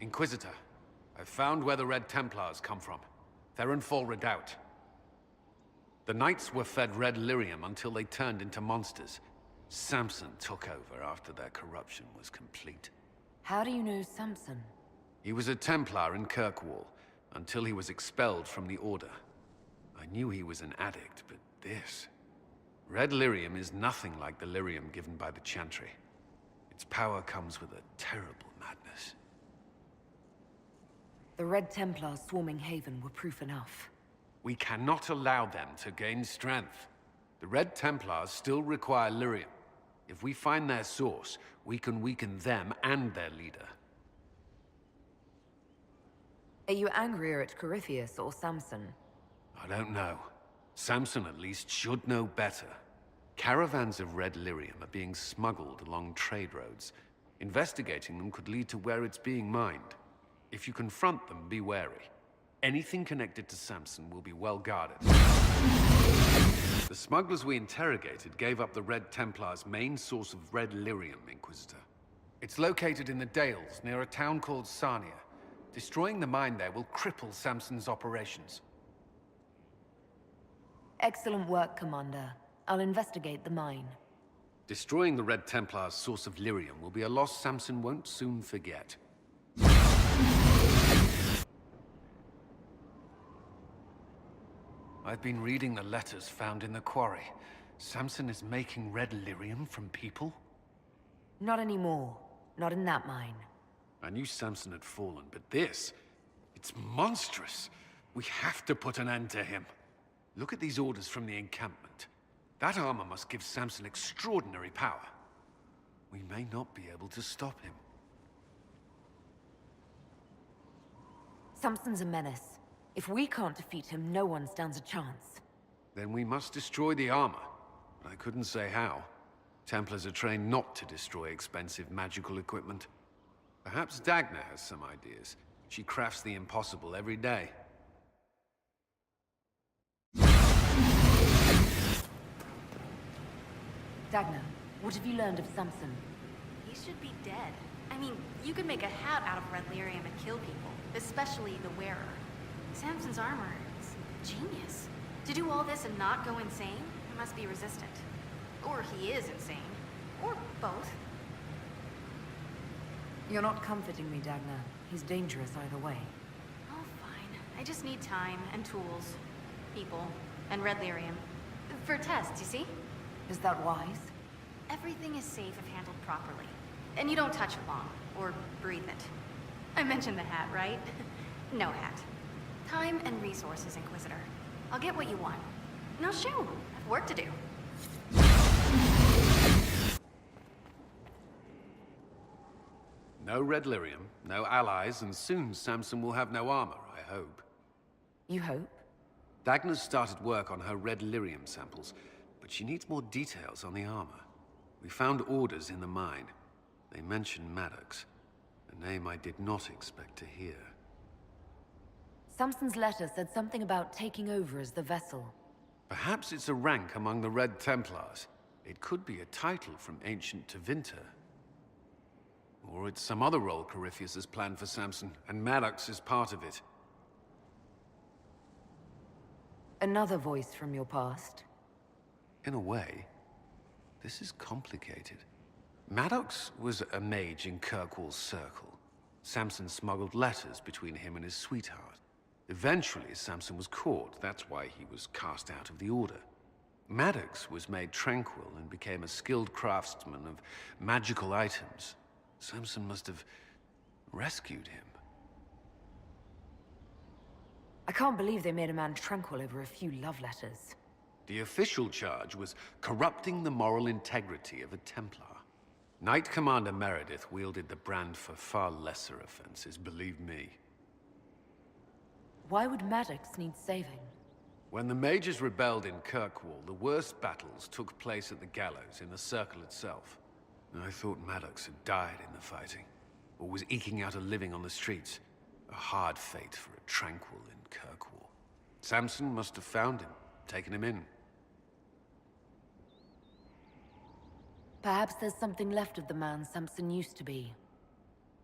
Inquisitor, I've found where the Red Templars come from. Therenfall Redoubt. The Knights were fed red lyrium until they turned into monsters. Samson took over after their corruption was complete. How do you know Samson? He was a Templar in Kirkwall, until he was expelled from the Order. I knew he was an addict, but this... Red lyrium is nothing like the lyrium given by the Chantry. Its power comes with a terrible madness. The Red Templars swarming Haven were proof enough. We cannot allow them to gain strength. The Red Templars still require lyrium. If we find their source, we can weaken them and their leader. Are you angrier at Corypheus or Samson? I don't know. Samson at least should know better. Caravans of red lyrium are being smuggled along trade roads. Investigating them could lead to where it's being mined. If you confront them, be wary. Anything connected to Samson will be well guarded. The smugglers we interrogated gave up the Red Templars' main source of red lyrium, Inquisitor. It's located in the Dales, near a town called Sarnia. Destroying the mine there will cripple Samson's operations. Excellent work, Commander. I'll investigate the mine. Destroying the Red Templars' source of lyrium will be a loss Samson won't soon forget. I've been reading the letters found in the quarry. Samson is making red lyrium from people? Not anymore. Not in that mine. I knew Samson had fallen, but this... it's monstrous. We have to put an end to him. Look at these orders from the encampment. That armor must give Samson extraordinary power. We may not be able to stop him. Samson's a menace. If we can't defeat him, no one stands a chance. Then we must destroy the armor. But I couldn't say how. Templars are trained not to destroy expensive magical equipment. Perhaps Dagna has some ideas. She crafts the impossible every day. Dagna, what have you learned of Samson? He should be dead. I mean, you could make a hat out of red lyrium and kill people, especially the wearer. Samson's armor is genius. To do all this and not go insane, he must be resistant. Or he is insane. Or both. You're not comforting me, Dagna. He's dangerous either way. Oh, fine. I just need time and tools, people, and red lyrium. For tests, you see? Is that wise? Everything is safe if handled properly. And you don't touch it long, or breathe it. I mentioned the hat, right? No hat. Time and resources, Inquisitor. I'll get what you want. Now shoot, I have work to do. No red lyrium, no allies, and soon Samson will have no armor, I hope. You hope? Dagna's started work on her red lyrium samples, but she needs more details on the armor. We found orders in the mine. They mention Maddox, a name I did not expect to hear. Samson's letter said something about taking over as the vessel. Perhaps it's a rank among the Red Templars. It could be a title from Ancient to Vinter. Or it's some other role Corypheus has planned for Samson, and Maddox is part of it. Another voice from your past? In a way, this is complicated. Maddox was a mage in Kirkwall's circle. Samson smuggled letters between him and his sweetheart. Eventually, Samson was caught. That's why he was cast out of the Order. Maddox was made tranquil and became a skilled craftsman of magical items. Samson must have rescued him. I can't believe they made a man tranquil over a few love letters. The official charge was corrupting the moral integrity of a Templar. Knight Commander Meredith wielded the brand for far lesser offenses, believe me. Why would Maddox need saving? When the mages rebelled in Kirkwall, the worst battles took place at the gallows in the circle itself. I thought Maddox had died in the fighting, or was eking out a living on the streets. A hard fate for a tranquil in Kirkwall. Samson must have found him, taken him in. Perhaps there's something left of the man Samson used to be.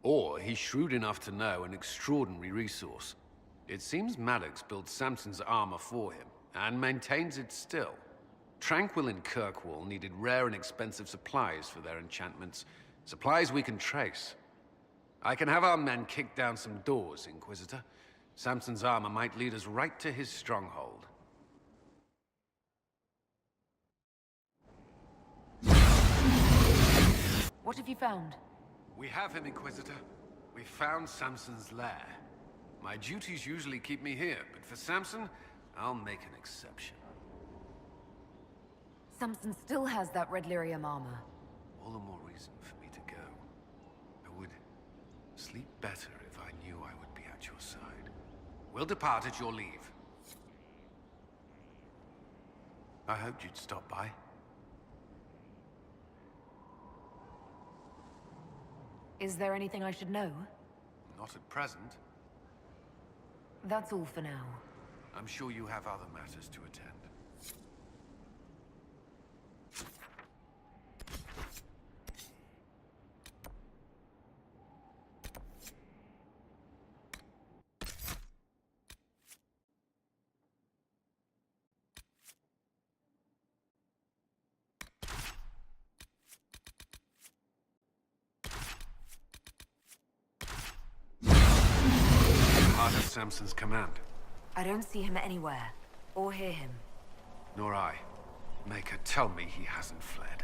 Or he's shrewd enough to know an extraordinary resource. It seems Maddox built Samson's armor for him, and maintains it still. Tranquil and Kirkwall needed rare and expensive supplies for their enchantments. Supplies we can trace. I can have our men kick down some doors, Inquisitor. Samson's armor might lead us right to his stronghold. What have you found? We have him, Inquisitor. We found Samson's lair. My duties usually keep me here, but for Samson, I'll make an exception. Samson still has that red lyrium armor. All the more reason for me to go. I would sleep better if I knew I would be at your side. We'll depart at your leave. I hoped you'd stop by. Is there anything I should know? Not at present. That's all for now. I'm sure you have other matters to attend. Part of Samson's command. I don't see him anywhere, or hear him. Nor I. Maker, tell me he hasn't fled.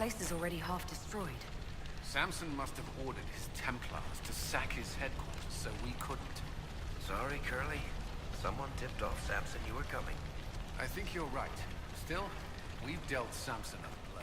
place is already half destroyed. Samson must have ordered his Templars to sack his headquarters, so we couldn't. Sorry, Curly. Someone tipped off Samson you were coming. I think you're right. Still, we've dealt Samson a blow.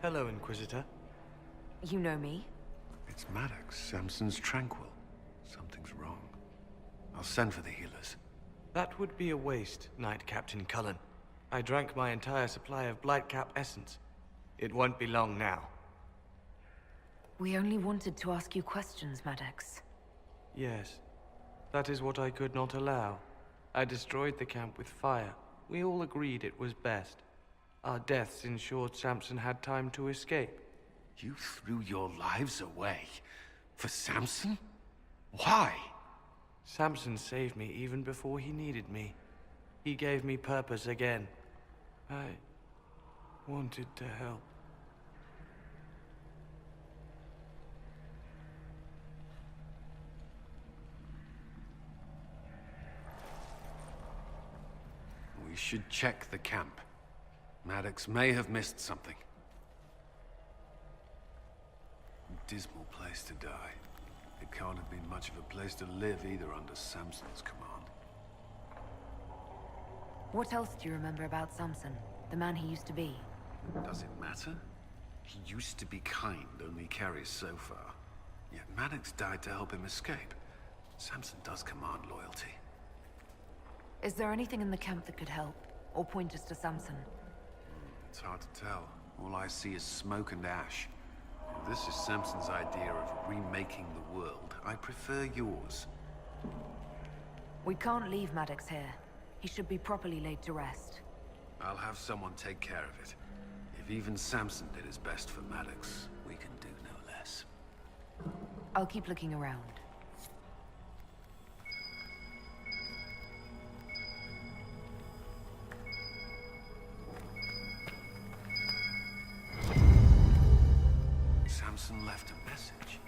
Hello, Inquisitor. You know me? It's Maddox, Samson's Tranquil. Something's wrong. I'll send for the healers. That would be a waste, Knight Captain Cullen. I drank my entire supply of Blightcap essence. It won't be long now. We only wanted to ask you questions, Maddox. Yes, that is what I could not allow. I destroyed the camp with fire. We all agreed it was best. Our deaths ensured Samson had time to escape. You threw your lives away? For Samson? Why? Samson saved me even before he needed me. He gave me purpose again. I wanted to help. We should check the camp. Maddox may have missed something. Dismal place to die. It can't have been much of a place to live either under Samson's command. What else do you remember about Samson, the man he used to be? Does it matter? He used to be kind, only carries so far. Yet Maddox died to help him escape. Samson does command loyalty. Is there anything in the camp that could help? Or point us to Samson? It's hard to tell. All I see is smoke and ash. If this is Samson's idea of remaking the world, I prefer yours. We can't leave Maddox here. He should be properly laid to rest. I'll have someone take care of it. If even Samson did his best for Maddox, we can do no less. I'll keep looking around. Samson left a message.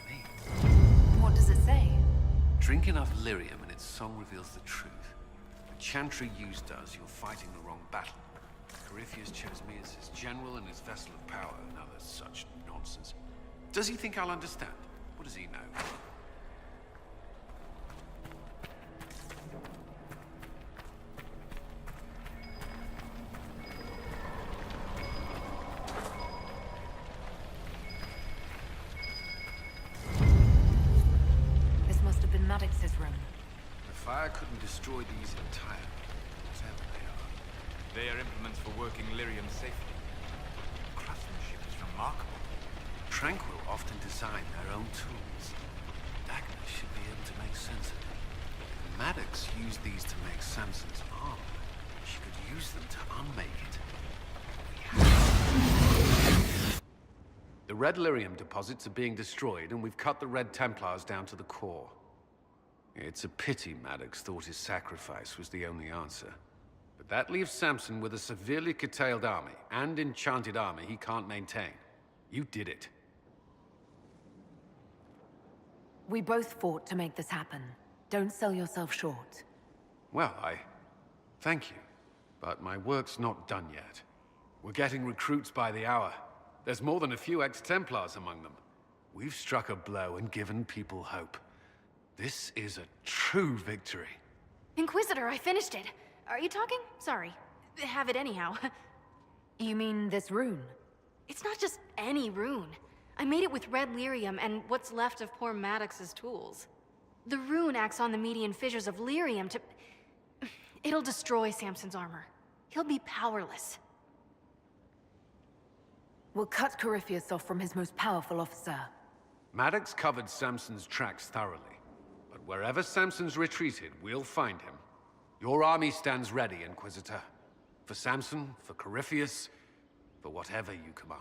Me. What does it say? Drink enough lyrium and its song reveals the truth. The chantry used us, you're fighting the wrong battle. Corypheus chose me as his general and his vessel of power, and other such nonsense. Does he think I'll understand? What does he know? This must have been Maddox's room. The fire couldn't destroy these entirely, whatever they are. They are implements for working lyrium safely. Craftsmanship is remarkable. Tranquil often design their own tools. Agnes should be able to make sense of it. If Maddox used these to make Samson's armor, she could use them to unmake it. The Red Lyrium deposits are being destroyed, and we've cut the Red Templars down to the core. It's a pity Maddox thought his sacrifice was the only answer. But that leaves Samson with a severely curtailed army, and enchanted armor he can't maintain. You did it. We both fought to make this happen. Don't sell yourself short. Well, thank you. But my work's not done yet. We're getting recruits by the hour. There's more than a few ex-Templars among them. We've struck a blow and given people hope. This is a true victory. Inquisitor, I finished it. Are you talking? Sorry. Have it anyhow. You mean this rune? It's not just any rune. I made it with red lyrium and what's left of poor Maddox's tools. The rune acts on the median fissures of lyrium to... It'll destroy Samson's armor. He'll be powerless. We'll cut Corypheus off from his most powerful officer. Maddox covered Samson's tracks thoroughly. But wherever Samson's retreated, we'll find him. Your army stands ready, Inquisitor. For Samson, for Corypheus, for whatever you command.